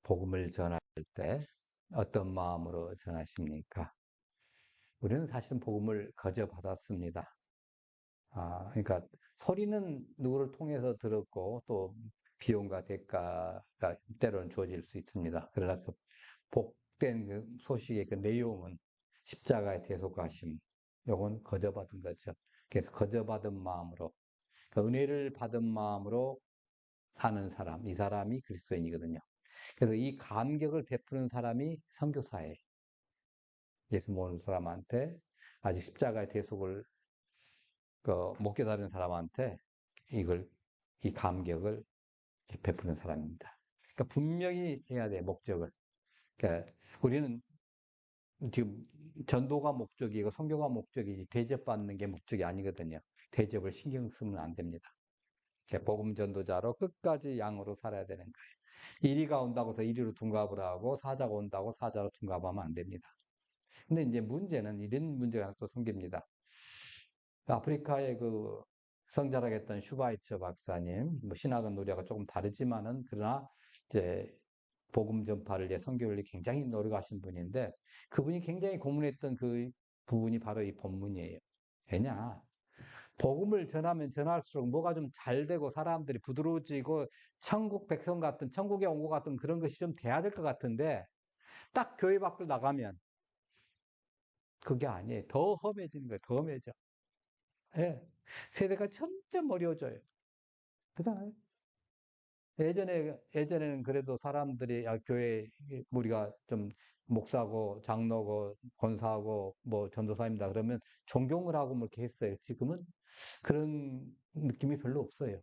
복음을 전할 때 어떤 마음으로 전하십니까? 우리는 사실은 복음을 거저 받았습니다. 그러니까 소리는 누구를 통해서 들었고 또 비용과 대가가 때로는 주어질 수 있습니다. 그러나 그 복된 그 소식의 그 내용은 십자가의 대속하심, 요건 거저 받은 거죠. 그래서 거저 받은 마음으로, 그 은혜를 받은 마음으로 사는 사람, 이 사람이 그리스도인이거든요. 그래서 이 감격을 베푸는 사람이 선교사예요. 예수 모르는 사람한테 아직 십자가의 대속을 못 깨달은 사람한테 이 감격을 베푸는 사람입니다. 그러니까 분명히 해야 돼, 목적을. 그러니까 우리는 지금 전도가 목적이고 선교가 목적이지 대접받는 게 목적이 아니거든요. 대접을 신경 쓰면 안 됩니다. 복음 전도자로 끝까지 양으로 살아야 되는 거예요. 이리가 온다고 해서 이리로 둔갑을 하고 사자가 온다고 사자로 둔갑하면 안 됩니다. 근데 이제 문제는 이런 문제가 또 생깁니다. 아프리카의 그 성자락했던 슈바이처 박사님, 뭐 신학은 노래가 조금 다르지만은 그러나 이제 복음 전파를 위해 선교를 굉장히 노력하신 분인데 그분이 굉장히 고문했던 그 부분이 바로 이 본문이에요. 왜냐? 복음을 전하면 전할수록 뭐가 좀 잘 되고 사람들이 부드러워지고 천국 백성 같은 천국에 온 것 같은 그런 것이 좀 돼야 될 것 같은데 딱 교회 밖을 나가면 그게 아니에요. 더 험해지는 거예요. 더 험해져. 예. 세대가 점점 어려워져요. 그다음 예전에는 그래도 사람들이 교회 우리가 좀 목사고 장로고 권사하고 뭐 전도사입니다. 그러면 존경을 하고 뭐 이렇게 했어요. 지금은 그런 느낌이 별로 없어요.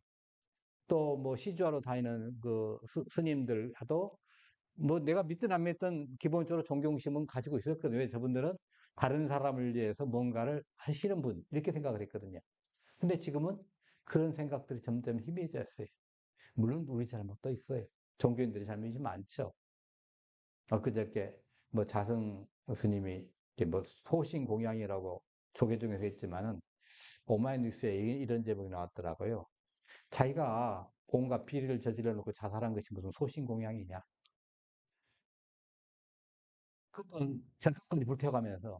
또 뭐 시주하러 다니는 그 스님들 하도 뭐 내가 믿든 안 믿든 기본적으로 존경심은 가지고 있었거든요. 왜 저분들은 다른 사람을 위해서 뭔가를 하시는 분 이렇게 생각을 했거든요. 근데 지금은 그런 생각들이 점점 희미해졌어요. 물론 우리 잘못도 있어요. 종교인들이 잘못이 많죠. 엊그저께 뭐 자성 스님이 뭐 소신 공양이라고 조계 중에서 했지만은 오마이뉴스에 이런 제목이 나왔더라고요. 자기가 온갖 비리를 저질러 놓고 자살한 것이 무슨 소신 공양이냐. 그건 전선까지 불태워가면서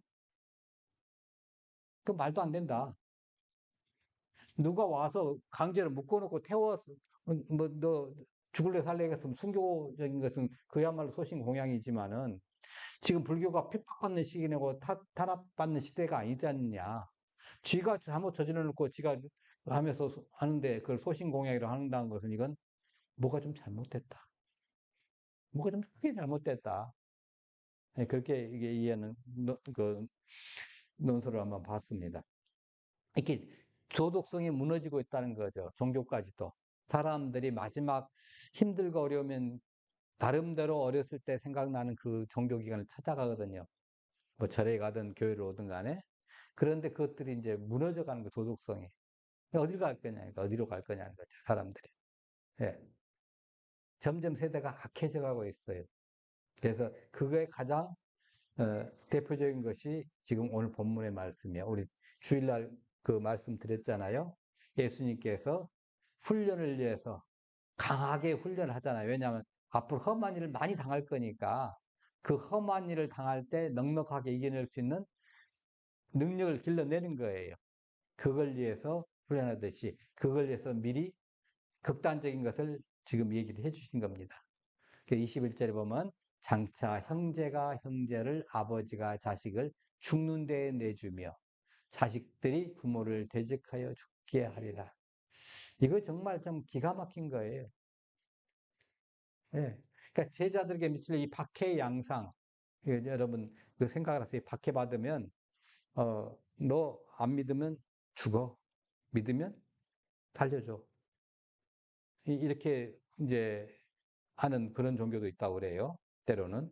그 말도 안 된다. 누가 와서 강제로 묶어놓고 태워서 뭐 너 죽을래 살래겠으면 순교적인 것은 그야말로 소신 공양이지만은 지금 불교가 핍박받는 시기고 탄압받는 시대가 아니지 않느냐. 쥐가 잘못 저질러 놓고 지가 하면서 하는데 그걸 소신 공양이라고 한다는 것은 이건 뭐가 좀 잘못됐다. 뭐가 좀 크게 잘못됐다. 네, 그렇게 이게 이해는 그 논술을 한번 봤습니다. 이렇게 도덕성이 무너지고 있다는 거죠. 종교까지도. 사람들이 마지막 힘들고 어려우면 나름대로 어렸을 때 생각나는 그 종교 기관을 찾아가거든요. 뭐 절에 가든 교회를 오든 간에. 그런데 그것들이 이제 무너져 가는 거 도덕성이. 어디로 갈 거냐, 어디로 갈 거냐는 거죠, 사람들이. 예. 점점 세대가 악해져 가고 있어요. 그래서 그거에 가장 대표적인 것이 지금 오늘 본문의 말씀이에요. 우리 주일날 그 말씀 드렸잖아요. 예수님께서 훈련을 위해서 강하게 훈련을 하잖아요. 왜냐하면 앞으로 험한 일을 많이 당할 거니까 그 험한 일을 당할 때 넉넉하게 이겨낼 수 있는 능력을 길러내는 거예요. 그걸 위해서 훈련하듯이 그걸 위해서 미리 극단적인 것을 지금 얘기를 해 주신 겁니다. 21절에 보면 장차 형제가 형제를 아버지가 자식을 죽는 데에 내주며 자식들이 부모를 대적하여 죽게 하리라. 이거 정말 좀 기가 막힌 거예요. 예. 그러니까 제자들에게 미칠 이 박해 양상, 여러분 그 생각을 하세요. 박해 받으면 너 안 믿으면 죽어. 믿으면 살려줘. 이렇게 이제 하는 그런 종교도 있다고 그래요. 때로는.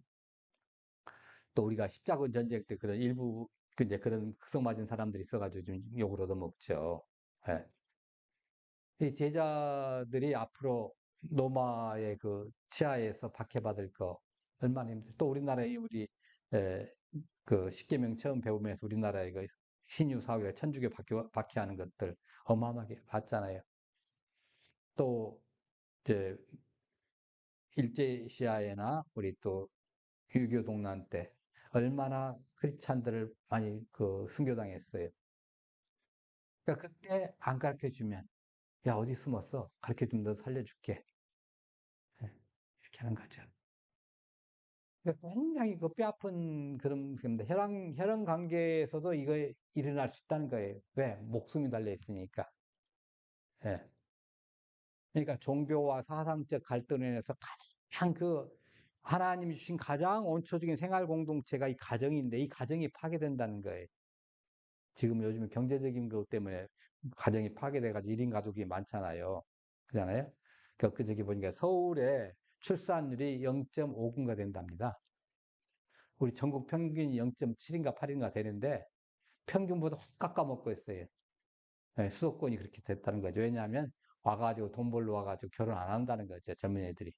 또 우리가 십자군 전쟁 때 그런 일부 이제 그런 극성 맞은 사람들이 있어가지고 좀 욕을 얻어먹죠. 예. 이 제자들이 앞으로 로마의 그 치하에서 박해받을 거 얼마나 힘들. 또 우리나라의 우리 에, 그 십계명 처음 배우면서 우리나라의 그 신유 사회가 천주교 박해하는 것들 어마어마하게 봤잖아요. 또 이제 일제시하에나 우리 또 유교 동란 때 얼마나 크리스찬들을 많이 그 순교당했어요. 그러니까 그때 안 가르쳐 주면 야 어디 숨었어? 가르쳐 주면 너 살려줄게. 예, 이렇게 하는 거죠. 그러니까 굉장히 그 뼈아픈 그런 겁니다. 혈연 관계에서도 이거 일어날 수 있다는 거예요. 왜? 목숨이 달려 있으니까. 예. 그러니까 종교와 사상적 갈등에 인해서 가장 그 하나님이 주신 가장 원초적인 생활 공동체가 이 가정인데 이 가정이 파괴된다는 거예요. 지금 요즘 경제적인 것 때문에 가정이 파괴돼가지고 1인 가족이 많잖아요. 그잖아요. 그 저기 보니까 서울에 출산율이 0.5군가 된답니다. 우리 전국 평균이 0.7인가 8인가 되는데 평균보다 확 깎아먹고 있어요. 네, 수도권이 그렇게 됐다는 거죠. 왜냐하면 와가지고 돈 벌러 와가지고 결혼 안 한다는 거죠. 젊은 애들이.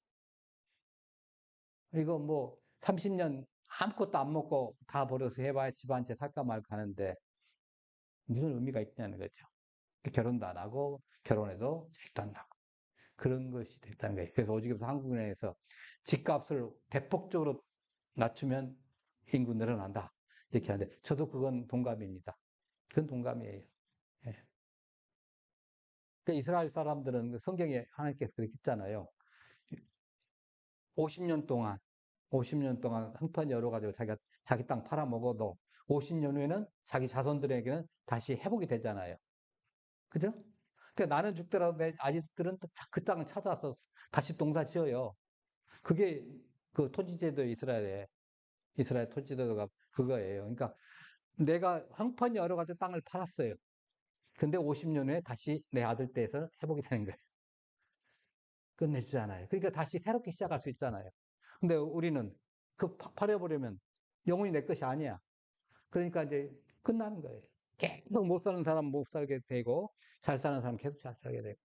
이거 뭐 30년 아무것도 안 먹고 다 벌어서 해봐야 집 한 채 살까 말까 하는데 무슨 의미가 있냐는 거죠. 결혼도 안 하고 결혼해도 절도 안 나고 그런 것이 됐다는 거예요. 그래서 오직에서 한국은행에서 집값을 대폭적으로 낮추면 인구 늘어난다. 이렇게 하는데 저도 그건 동감입니다. 그건 동감이에요. 예. 그러니까 이스라엘 사람들은 그 성경에 하나님께서 그렇게 했잖아요. 50년 동안, 50년 동안 한판 열어가지고 자기 땅 팔아먹어도 50년 후에는 자기 자손들에게는 다시 회복이 되잖아요. 그죠? 그러니까 나는 죽더라도 내 아이들은 그 땅을 찾아서 다시 농사 지어요. 그게 그 토지제도 이스라엘 토지제도가 그거예요. 그러니까 내가 황판이 열어가지고 땅을 팔았어요. 근데 50년 후에 다시 내 아들 떼에서 회복이 되는 거예요. 끝내주잖아요. 그러니까 다시 새롭게 시작할 수 있잖아요. 근데 우리는 그 팔아버리면 영혼이 내 것이 아니야. 그러니까 이제 끝나는 거예요. 계속 못 사는 사람 못 살게 되고, 잘 사는 사람 계속 잘 살게 되고,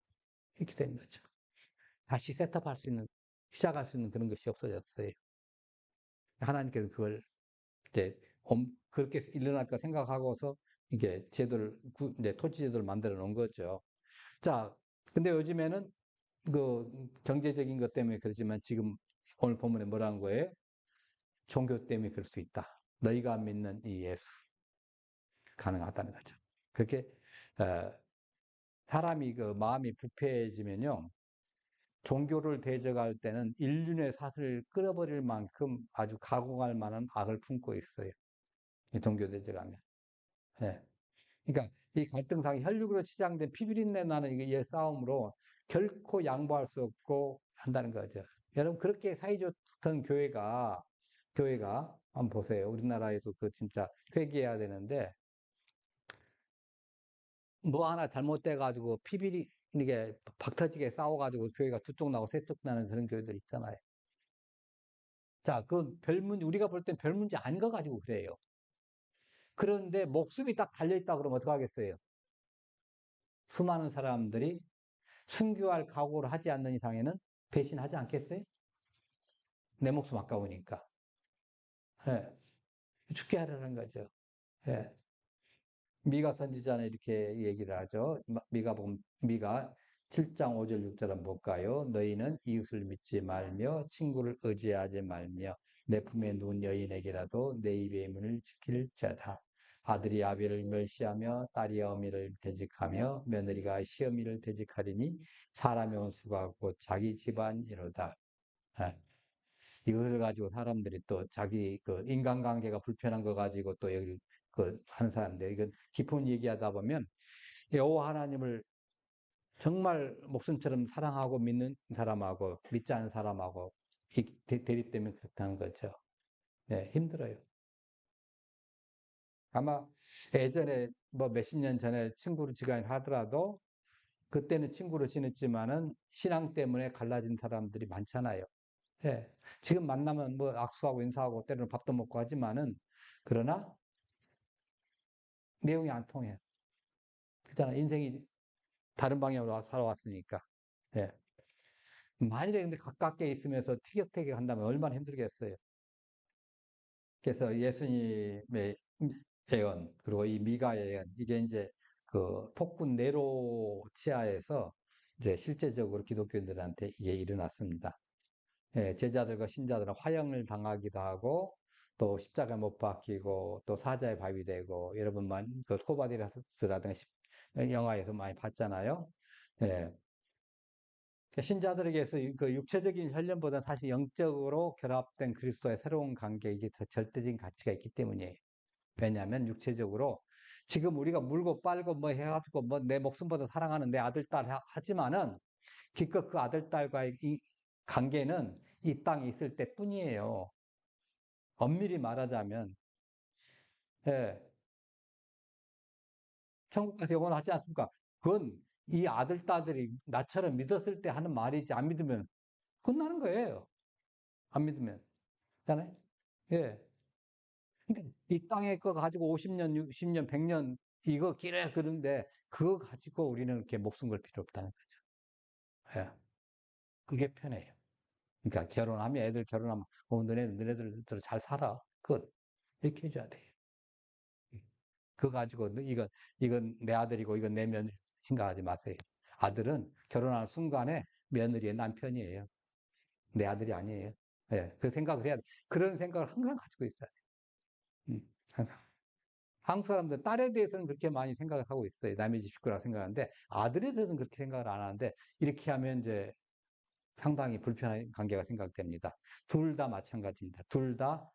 이렇게 되는 거죠. 다시 세트업할 수 있는, 시작할 수 있는 그런 것이 없어졌어요. 하나님께서 그걸 이제 그렇게 일어날까 생각하고서 이게 이제 토지 제도를 만들어 놓은 거죠. 자, 근데 요즘에는 그 경제적인 것 때문에 그러지만 지금 오늘 본문에 뭐라는 거예요? 종교 때문에 그럴 수 있다. 너희가 믿는 이 예수 가능하다는 거죠. 그렇게 어, 사람이 그 마음이 부패해지면요. 종교를 대적할 때는 인륜의 사슬을 끌어버릴 만큼 아주 가공할 만한 악을 품고 있어요. 이 종교 대적하면. 예. 그러니까 이 갈등상이 혈육으로 치장된 피비린내 나는 이게 싸움으로 결코 양보할 수 없고 한다는 거죠. 여러분 그렇게 사이좋던 교회가 한번 보세요. 우리나라에도 그 진짜 회개해야 되는데 뭐 하나 잘못돼 가지고 피비리 이게 박터지게 싸워가지고 교회가 두 쪽 나고 세 쪽 나는 그런 교회들 있잖아요. 자, 그 우리가 볼 땐 별 문제 아닌 거 가지고 그래요. 그런데 목숨이 딱 달려있다 그러면 어떡하겠어요? 수많은 사람들이 순교할 각오를 하지 않는 이상에는 배신하지 않겠어요? 내 목숨 아까우니까. 예, 죽게 하려는 거죠. 예. 미가 선지자는 이렇게 얘기를 하죠. 미가 7장 5절 6절은 볼까요? 너희는 이웃을 믿지 말며 친구를 의지하지 말며 내 품에 누운 여인에게라도 내 입의 문을 지킬 자다. 아들이 아비를 멸시하며 딸이 어미를 대직하며 며느리가 시어미를 대직하리니 사람의 원수가 곧 자기 집안이로다. 예. 이것을 가지고 사람들이 또 자기 그 인간관계가 불편한 거 가지고 또 여기 그 하는 사람들 이건 깊은 얘기하다 보면 여호와 하나님을 정말 목숨처럼 사랑하고 믿는 사람하고 믿지 않는 사람하고 대립 때문에 그렇다는 거죠. 네, 힘들어요. 아마 예전에 뭐 몇십 년 전에 친구로 지간을 하더라도 그때는 친구로 지냈지만은 신앙 때문에 갈라진 사람들이 많잖아요. 예. 지금 만나면 뭐 악수하고 인사하고 때로는 밥도 먹고 하지만은 그러나 내용이 안 통해요. 그렇잖아. 인생이 다른 방향으로 살아왔으니까. 예. 만일에 근데 가깝게 있으면서 티격태격 한다면 얼마나 힘들겠어요. 그래서 예수님의 예언, 그리고 이 미가의 예언, 이게 이제 그 폭군 네로 치하에서 이제 실제적으로 기독교인들한테 이게 일어났습니다. 예, 제자들과 신자들은 화형을 당하기도 하고 또 십자가에 못 박히고 또 사자의 밥이 되고 여러분만 그 코바디라스라든가 영화에서 많이 봤잖아요. 예. 신자들에게서 그 육체적인 혈련보다 사실 영적으로 결합된 그리스도의 새로운 관계, 이게 더 절대적인 가치가 있기 때문이에요. 왜냐하면 육체적으로 지금 우리가 물고 빨고 뭐 해가지고 뭐 내 목숨보다 사랑하는 내 아들, 딸 하지만은 기껏 그 아들, 딸과의 이 관계는 이 땅에 있을 때 뿐이에요. 엄밀히 말하자면, 예, 천국 가서 영원하지 않습니까? 그건 이 아들, 딸들이 나처럼 믿었을 때 하는 말이지, 안 믿으면 끝나는 거예요. 안 믿으면. 잖아요. 예. 그러니까 이 땅에 거 가지고 50년, 60년, 100년 이거 길어 그런데 그거 가지고 우리는 이렇게 목숨 걸 필요 없다는 거죠. 예. 그게 편해요. 그러니까 결혼하면 애들 결혼하면 너네들 잘 살아. 끝. 이렇게 해줘야 돼요. 그거 가지고 이건 내 아들이고 이건 내 며느리 생각하지 마세요. 아들은 결혼하는 순간에 며느리의 남편이에요. 내 아들이 아니에요. 예, 그 생각을 해야 돼. 그런 생각을 항상 가지고 있어야 돼. 항상. 한국 사람들 딸에 대해서는 그렇게 많이 생각을 하고 있어요. 남의 집 식구라 생각하는데 아들에 대해서는 그렇게 생각을 안 하는데 이렇게 하면 이제 상당히 불편한 관계가 생각됩니다. 둘 다 마찬가지입니다. 둘 다,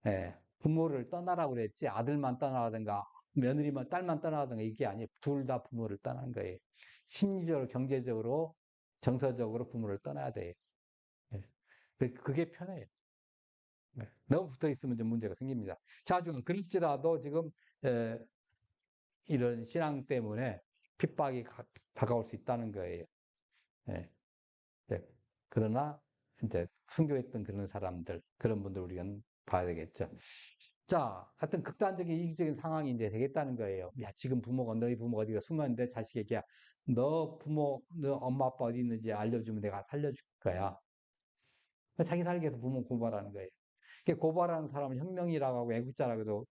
예, 부모를 떠나라고 그랬지 아들만 떠나라든가 며느리만 딸만 떠나라든가 이게 아니에요. 둘 다 부모를 떠난 거예요. 심리적으로, 경제적으로, 정서적으로 부모를 떠나야 돼요. 예. 그게 편해요. 예. 너무 붙어 있으면 좀 문제가 생깁니다. 자주 그럴지라도 지금 에, 이런 신앙 때문에 핍박이 다가올 수 있다는 거예요. 예. 예. 그러나 이제 순교했던 그런 사람들, 그런 분들 우리가 봐야 되겠죠. 자, 하여튼 극단적인 이기적인 상황이 이제 되겠다는 거예요. 야, 지금 너희 부모가 어디가 숨었는데 자식에게 너 엄마 아빠 어디 있는지 알려주면 내가 살려줄 거야. 자기 살기 위해서 부모 고발하는 거예요. 고발하는 사람은 혁명이라고 하고 애국자라고도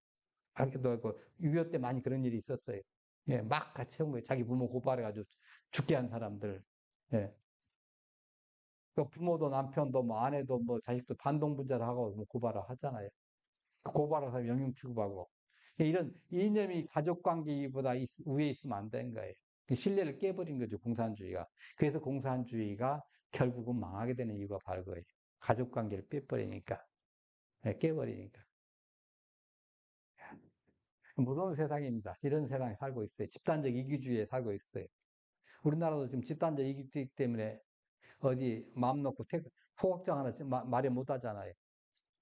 하기도 하고 6.25 때 많이 그런 일이 있었어요. 예, 막 같이 한 거예요. 자기 부모 고발해가지고 죽게 한 사람들. 예. 그 부모도 남편도 뭐 아내도 뭐 자식도 반동분자를 하고 뭐 고발을 하잖아요. 그 고발해서 영영 취급하고. 이런 이념이 가족 관계보다 위에 있으면 안 되는 거예요. 그 신뢰를 깨버린 거죠, 공산주의가. 그래서 공산주의가 결국은 망하게 되는 이유가 바로 그거예요. 가족 관계를 빼버리니까, 예, 깨버리니까. 무서운 세상입니다. 이런 세상에 살고 있어요. 집단적 이기주의에 살고 있어요. 우리나라도 지금 집단적 이기주의 때문에 어디 마음 놓고 소극장 하나 마련 못 하잖아요.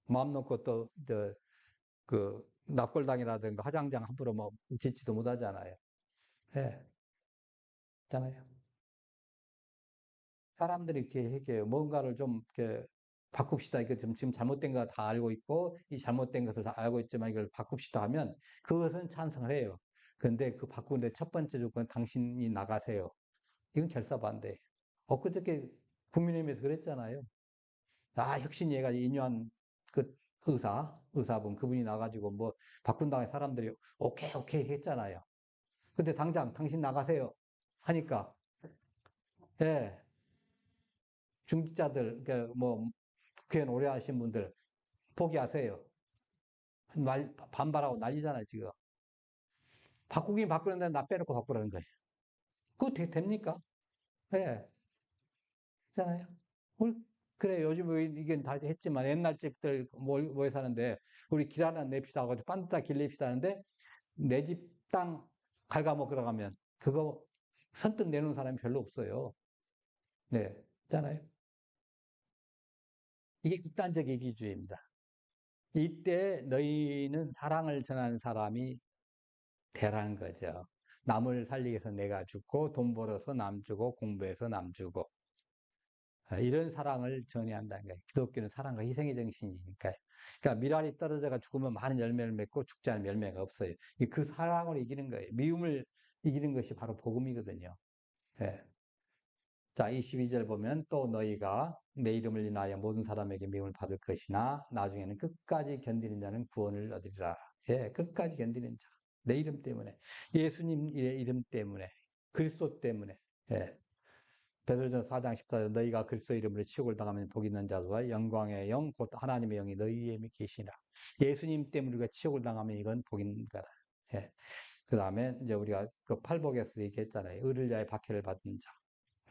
마음 놓고 또, 그, 납골당이라든가 화장장 함부로 뭐 짓지도 못 하잖아요. 예, 있잖아요. 사람들이 이렇게 얘기해요. 뭔가를 좀 이렇게 바꿉시다. 이거 지금 잘못된 거 다 알고 있고, 이 잘못된 것을 다 알고 있지만 이걸 바꿉시다 하면 그것은 찬성을 해요. 근데 그 바꾸는데 첫 번째 조건 당신이 나가세요. 이건 결사반대. 엊그저께 국민의힘에서 그랬잖아요. 혁신위가 인유한 그 의사분, 그분이 나가지고 뭐 바꾼다고 사람들이 오케이, 오케이 했잖아요. 근데 당장 당신 나가세요. 하니까, 예, 중직자들, 뭐, 국회의원 오래 하신 분들 포기하세요. 반발하고 난리잖아요, 지금. 바꾸긴 바꾸는데 나 빼놓고 바꾸라는 거예요. 그거 됩니까? 예, 있잖아요. 그래, 요즘 이게 다 했지만 옛날 집들 모여 사는데 우리 길 하나 냅시다 하고 빤다 길 냅시다 하는데 내 집 땅 갉아먹으러 가면 그거 선뜻 내놓은 사람이 별로 없어요. 네, 있잖아요. 이게 극단적 이기주의입니다. 이때 너희는 사랑을 전하는 사람이 되라는 거죠. 남을 살리기 위해서 내가 죽고 돈 벌어서 남 주고 공부해서 남 주고 이런 사랑을 전해야 한다는 거예요. 기독교는 사랑과 희생의 정신이니까요. 그러니까 미랄이 떨어져가 죽으면 많은 열매를 맺고 죽지 않은 열매가 없어요. 그 사랑을 이기는 거예요. 미움을 이기는 것이 바로 복음이거든요. 예. 자, 22절 보면 또 너희가 내 이름을 인하여 모든 사람에게 미움을 받을 것이나 나중에는 끝까지 견디는 자는 구원을 얻으리라. 예, 끝까지 견디는 자. 내 이름 때문에. 예수님의 이름 때문에. 그리스도 때문에. 예. 베드로전서 4장 14절 너희가 그리스도 이름으로 치욕을 당하면 복 있는 자들과 영광의 영 곧 하나님의 영이 너희에 계시니라. 예수님 때문에 우리가 치욕을 당하면 이건 복 있는 거다. 예. 그 다음에 이제 우리가 그 팔복에서 얘기했잖아요. 의를 위하여 박해를 받은 자.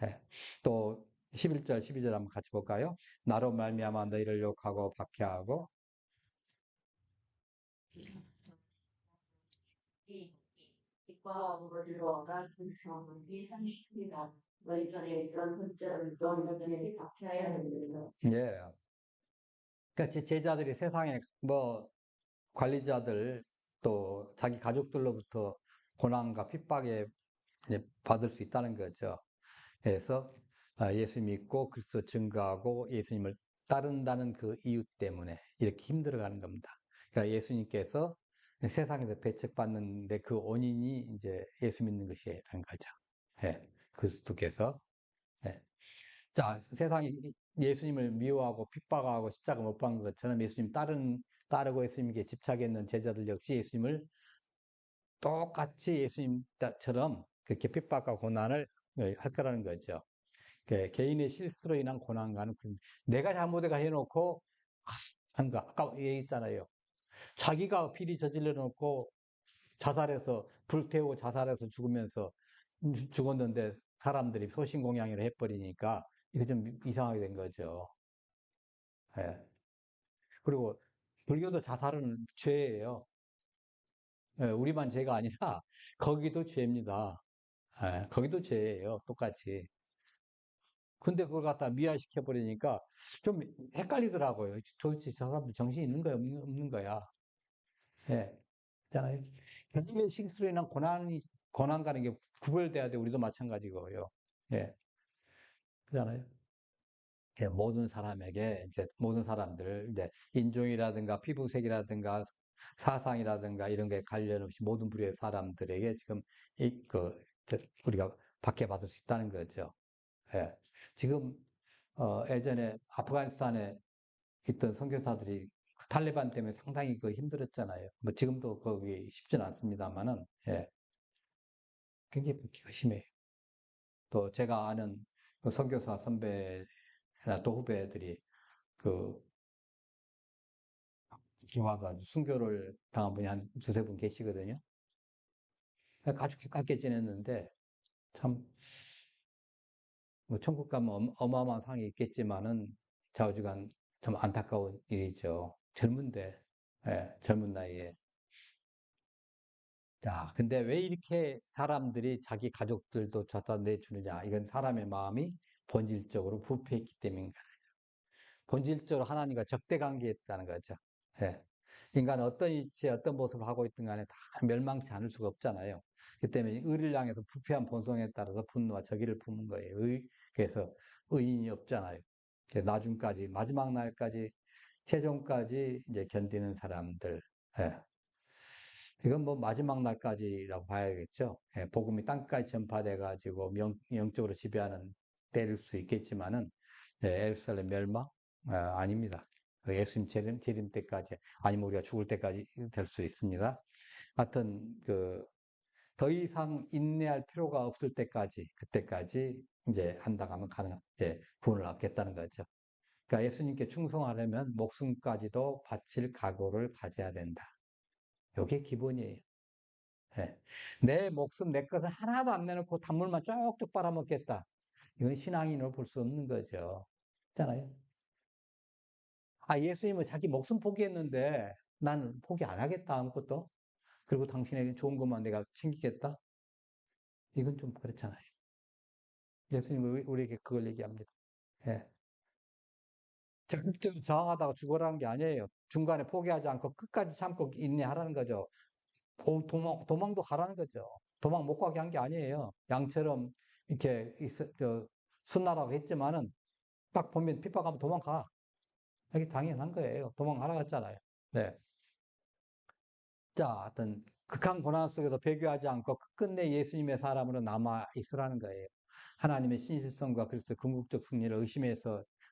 예. 또 11절, 12절 한번 같이 볼까요? 나로 말미암아 너희를 욕하고 박해하고 기뻐하고들어가 불쌍히 상식이다. 너희 전에 있던 혼자를 너희들에게 박해하여 하느니라. 예. 그러니까 제자들이 세상에 뭐 관리자들 또 자기 가족들로부터 고난과 핍박에 받을 수 있다는 거죠. 그래서 예수 믿고 그리스도 증거하고 예수님을 따른다는 그 이유 때문에 이렇게 힘들어가는 겁니다. 그러니까 예수님께서 세상에서 배척받는데 그 원인이 이제 예수 믿는 것이라는 거죠. 예, 그리스도께서. 예. 자, 세상이 예수님을 미워하고 핍박하고 십자가 못 박은 것처럼 예수님 따르고 예수님께 집착했는 제자들 역시 예수님을 똑같이 예수님처럼 그렇게 핍박과 고난을 할 거라는 거죠. 개인의 실수로 인한 고난과는 내가 잘못해가 해놓고 한 거. 아까 얘기했잖아요. 자기가 비리 저질러 놓고 자살해서 불태우고 자살해서 죽었는데 사람들이 소신공양을 해버리니까 이거 좀 이상하게 된 거죠. 예. 그리고 불교도 자살은 죄예요. 예, 우리만 죄가 아니라 거기도 죄입니다. 예, 거기도 죄예요. 똑같이. 근데 그걸 갖다 미화시켜 버리니까 좀 헷갈리더라고요. 도대체 저 사람들 정신이 있는 거야, 없는 거야. 예. 있잖아요. 개인의 실수로 인한 고난과는 이게 구별돼야 돼. 우리도 마찬가지고요. 예. 그잖아요. 모든 사람에게, 이제 모든 사람들, 이제 인종이라든가 피부색이라든가 사상이라든가 이런 게 관련 없이 모든 부류의 사람들에게 지금 우리가 박해받을 수 있다는 거죠. 예. 지금 예전에 아프가니스탄에 있던 선교사들이 그 탈레반 때문에 상당히 힘들었잖아요. 뭐 지금도 거기 쉽지는 않습니다만은 예, 굉장히 불기가 심해요. 또 제가 아는 그 선교사 선배나 또 후배들이 그 와서 순교를 당한 분이 한 두세 분 계시거든요. 가족이 가깝게 지냈는데 참 뭐 천국 가면 어마어마한 상이 있겠지만은 좌우지간 좀 안타까운 일이죠. 젊은데 젊은 나이에. 자, 근데 왜 이렇게 사람들이 자기 가족들도 갖다 내주느냐? 이건 사람의 마음이 본질적으로 부패했기 때문인가? 본질적으로 하나님과 적대 관계했다는 거죠. 예. 인간은 어떤 이치에 어떤 모습을 하고 있든 간에 다 멸망치 않을 수가 없잖아요. 그 때문에 의를 향해서 부패한 본성에 따라서 분노와 적의를 품은 거예요. 그래서 의인이 없잖아요. 나중까지, 마지막 날까지, 최종까지 이제 견디는 사람들. 예. 이건 뭐 마지막 날까지라고 봐야겠죠. 예, 복음이 땅까지 전파돼가지고 영적으로 지배하는 때일 수 있겠지만은 예, 에루살렘 멸망 아닙니다. 그 예수님 재림 때까지 아니면 우리가 죽을 때까지 될 수 있습니다. 하여튼 더 이상 인내할 필요가 없을 때까지 그때까지 이제 한다고 하면 구원을 얻겠다는 거죠. 그러니까 예수님께 충성하려면 목숨까지도 바칠 각오를 가져야 된다. 이게 기본이에요. 예. 내 목숨, 내 것을 하나도 안 내놓고 단물만 쪽쪽 빨아먹겠다. 이건 신앙인으로 볼 수 없는 거죠. 있잖아요. 예수님은 자기 목숨 포기했는데 나는 포기 안 하겠다, 아무것도. 그리고 당신에게 좋은 것만 내가 챙기겠다? 이건 좀 그렇잖아요. 예수님은 우리에게 그걸 얘기합니다. 예. 적극적으로 저항하다가 죽어라는 게 아니에요. 중간에 포기하지 않고 끝까지 참고 인내하라는 거죠. 도망도 가라는 거죠. 도망 못 가게 한 게 아니에요. 양처럼 이렇게 순나라고 했지만은 딱 보면 핍박하면 도망가. 이게 당연한 거예요. 도망가라 했잖아요. 네. 자, 어떤 극한 고난 속에서 배교하지 않고 끝끝내 예수님의 사람으로 남아 있으라는 거예요. 하나님의 신실성과 그리스도의 궁극적 승리를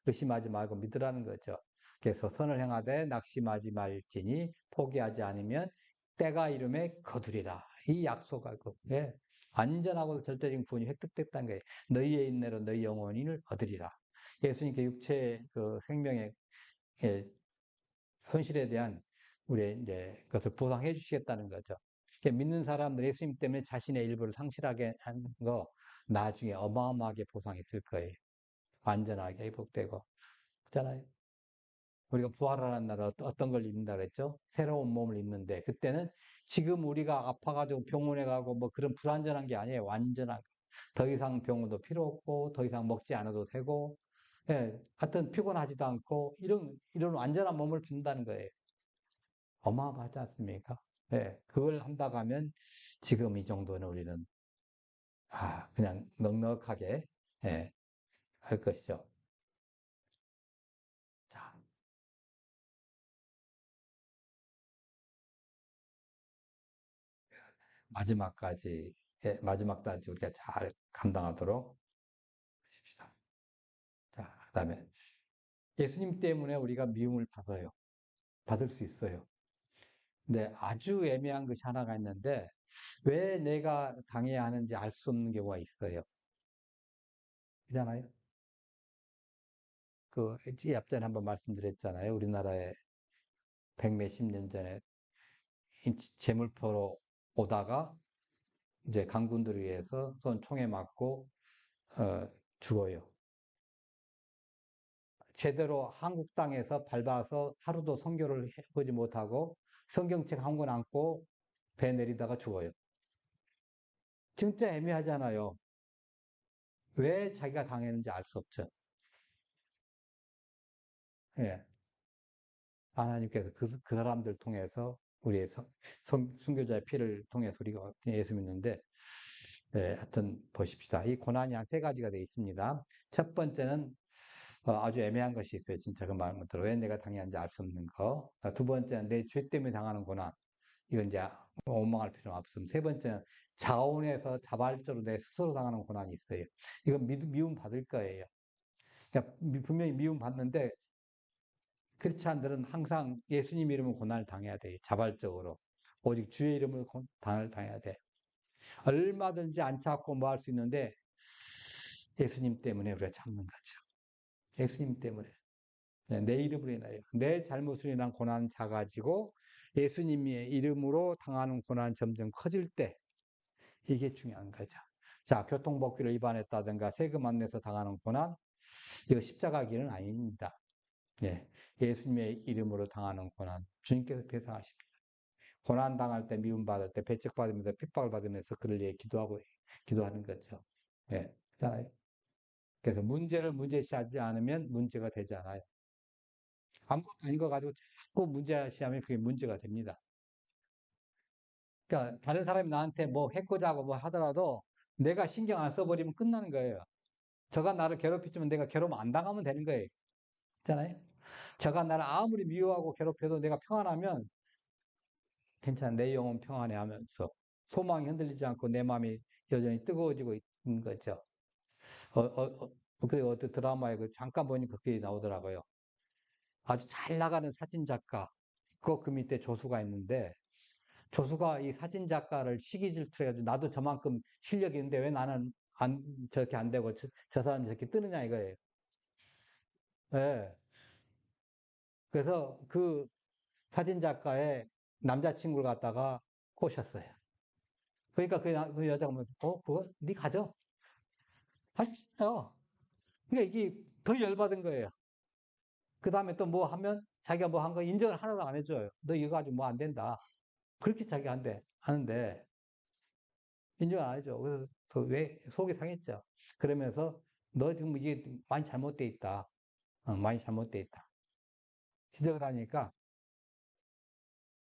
의심하지 말고 믿으라는 거죠. 그래서 선을 행하되 낙심하지 말지니 포기하지 않으면 때가 이름에 거두리라. 이 약속할 것. 예. 완전하고 절대적인 구원이 획득됐다는 거예요. 너희의 인내로 너희 영혼을 얻으리라. 예수님께 육체 그 생명의 예, 손실에 대한 우리의 이제 그것을 보상해 주시겠다는 거죠. 믿는 사람들 예수님 때문에 자신의 일부를 상실하게 한 거 나중에 어마어마하게 보상했을 거예요. 완전하게 회복되고. 그렇잖아요. 우리가 부활하는 날 어떤 걸 입는다 그랬죠? 새로운 몸을 입는데 그때는 지금 우리가 아파가지고 병원에 가고 뭐 그런 불완전한 게 아니에요. 완전한 거. 더 이상 병원도 필요 없고 더 이상 먹지 않아도 되고 예, 하여튼 피곤하지도 않고 이런 완전한 몸을 받는다는 거예요. 어마어마하지 않습니까? 예, 그걸 한다고 하면 지금 이 정도는 우리는 그냥 넉넉하게 예, 할 것이죠. 자, 마지막까지 예, 마지막까지 우리가 잘 감당하도록 하십시다. 자, 그다음에 예수님 때문에 우리가 미움을 받아요. 받을 수 있어요. 근데 아주 애매한 것이 하나가 있는데 왜 내가 당해야 하는지 알 수 없는 경우가 있어요. 그잖아요. 그 앞전에 한번 말씀드렸잖아요. 우리나라에 백몇십 년 전에 제물포로 오다가 이제 강군들에 의해서 손 총에 맞고 죽어요. 제대로 한국 땅에서 밟아서 하루도 선교를 해보지 못하고 성경책 한 권 안고 배 내리다가 죽어요. 진짜 애매하잖아요. 왜 자기가 당했는지 알 수 없죠. 예. 하나님께서 그 사람들 통해서 우리의 순교자의 피를 통해서 우리가 예수 믿는데, 예, 하여튼 보십시다. 이 고난이 한 세 가지가 되어 있습니다. 첫 번째는 아주 애매한 것이 있어요. 진짜 그 마음을 들어. 왜 내가 당했는지 알 수 없는 거. 두 번째는 내 죄 때문에 당하는 고난. 이건 이제 원망할 필요는 없음. 세 번째는 자원에서 자발적으로 내 스스로 당하는 고난이 있어요. 이건 미움 받을 거예요. 그러니까 분명히 미움 받는데 크리스찬들은 항상 예수님 이름으로 고난을 당해야 돼. 자발적으로. 오직 주의 이름으로 고난을 당해야 돼. 얼마든지 안 참고 뭐 할 수 있는데 예수님 때문에 우리가 참는 거죠. 예수님 때문에. 내 이름으로 인하여. 내 잘못으로 인한 고난 작아지고 예수님의 이름으로 당하는 고난 점점 커질 때 이게 중요한 거죠. 자, 교통법규를 위반했다든가 세금 안 내서 당하는 고난, 이거 십자가 길은 아닙니다. 예, 예수님의 이름으로 당하는 고난, 주님께서 배상하십니다. 고난 당할 때, 미움받을 때, 배척받으면서 핍박을 받으면서 그를 위해 기도하는 거죠. 예, 그렇잖아요. 그래서 문제를 문제시하지 않으면 문제가 되지 않아요. 아무것도 아닌 거 가지고 자꾸 문제시하면 그게 문제가 됩니다. 그러니까 다른 사람이 나한테 뭐 해코지하고 뭐 하더라도 내가 신경 안 써버리면 끝나는 거예요. 저가 나를 괴롭히지만 내가 괴로움 안 당하면 되는 거예요. 있잖아요. 저가 나를 아무리 미워하고 괴롭혀도 내가 평안하면 괜찮아. 내 영혼 평안해 하면서 소망이 흔들리지 않고 내 마음이 여전히 뜨거워지고 있는 거죠. 그리고 어떤 드라마에 잠깐 보니까 그게 나오더라고요. 아주 잘 나가는 사진 작가. 그 밑에 조수가 있는데 조수가 이 사진 작가를 시기 질투해가지고 나도 저만큼 실력이 있는데 왜 나는 저렇게 안 되고 저 사람이 저렇게 뜨느냐 이거예요. 예. 그래서 그 사진 작가의 남자친구를 갖다가 꼬셨어요. 그러니까 그 여자가 뭐, 그거 네 가져. 할 수 있어요. 그러니까 이게 더 열받은 거예요. 그 다음에 또 뭐 하면 자기가 뭐 한 거 인정을 하나도 안 해줘요. 너 이거 가지고 뭐 안 된다. 그렇게 자기가 하는데 인정 안 해줘. 그래서 왜 속이 상했죠. 그러면서 너 지금 이게 많이 잘못돼 있다. 많이 잘못돼 있다. 지적을 하니까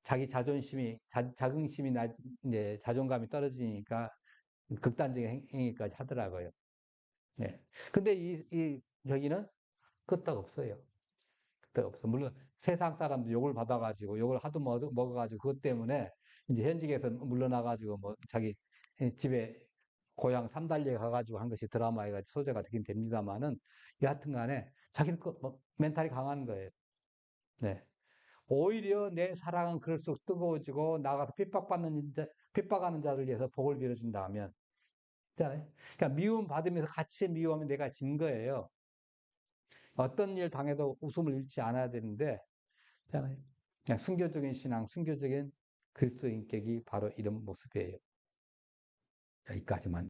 자기 자긍심이 이제 자존감이 떨어지니까 극단적인 행위까지 하더라고요. 네. 근데 여기는 끄떡 없어요. 끄떡 없어. 물론 세상 사람들 욕을 받아가지고 욕을 하도 먹어가지고 그것 때문에 이제 현직에서 물러나가지고 뭐 자기 집에 고향 삼달리에 가가지고 한 것이 드라마에 소재가 되긴 됩니다만은 여하튼 간에 자기는 뭐 멘탈이 강한 거예요. 네. 오히려 내 사랑은 그럴수록 뜨거워지고 나가서 핍박하는 자를 위해서 복을 빌어준다 하면 잖아요. 그러니까 미움 받으면서 같이 미워하면 내가 진 거예요. 어떤 일 당해도 웃음을 잃지 않아야 되는데, 잖아요. 그냥 순교적인 신앙, 순교적인 그리스도 인격이 바로 이런 모습이에요. 여기까지만.